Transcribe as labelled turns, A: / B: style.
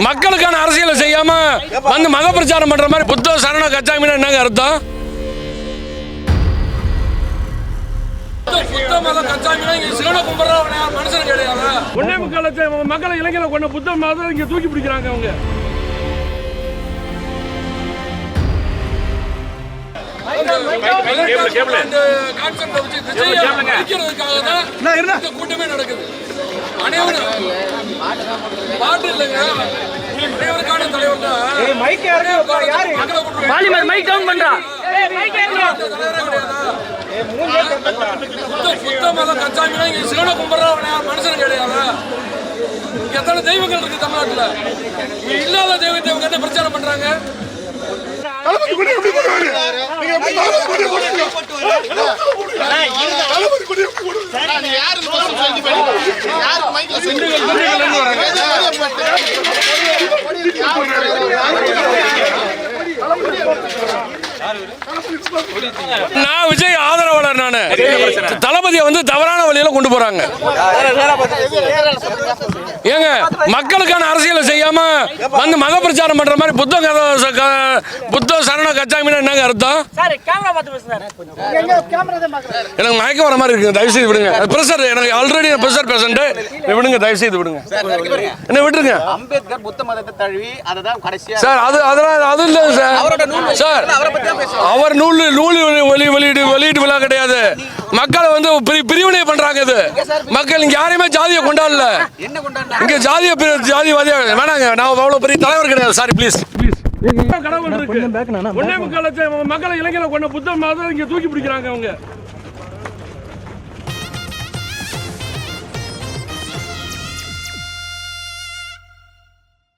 A: மக்களுக்கான அரசியலை செய்யாம வந்து மத பிரச்சாரம் பண்ற மாதிரி புத்த சரண கச்சாமின்னா என்னங்க அர்த்தம்? மக்களை இளைஞர்களை கொண்ட புத்த மதம் இங்க தூக்கி பிடிக்கிறாங்க அவங்க. கூட்டமே நடக்குது. பாட்டு இல்லைங்க, அனைவருக்கான தலைவர் புத்த மத கச்சாமினா இங்க சிவனை கும்பிட்றவன மனுஷன் கிடையாது. எத்தனை தெய்வங்கள் இருக்கு தமிழ்நாட்டுல, இல்லாத தெய்வத்தை இவங்க பிரச்சாரம் பண்றாங்க. நான் விஜய் ஆதரவாளர். நானு தளபதியை வந்து தவறான வழியில கொண்டு போறாங்க. ஏங்க மக்களுக்கான அரசியலை செய்யாம வந்து மத பிரச்சாரம் பண்ற மாதிரி புத்த சரண கச்சாமின்னா என்னங்க அர்த்தம்? எனக்கு மயக்கம் வர மாதிரி இருக்கு, தயவு செய்து விடுங்க. பிரஷர், எனக்கு ஆல்ரெடி பிரஷர் பேஷண்ட், விடுங்க, தயவு செய்து விடுங்க, என்ன விட்டுருங்க.
B: அம்பேத்கர் புத்த மதத்தை தழுவி அததான் கடைசியா
A: சார், அதெல்லாம் அது இல்ல சார். சார், அவர் நூல் வெளியீட்டு விழா கிடையாது. மக்களை வந்து பிரிவினை பண்றாங்க. இது மக்கள் இங்க யாரையுமே ஜாதியை கொண்டாடல. இங்க ஜாதிவாதியா வேணாங்க. நான் அவ்வளவு பெரிய தலைவர் கிடையாது. Sorry, please. கடவுள் இருக்கு. மக்களை இளைஞர்களை கொண்ட புத்த மதம் இங்க தூக்கி பிடிக்கிறாங்க அவங்க.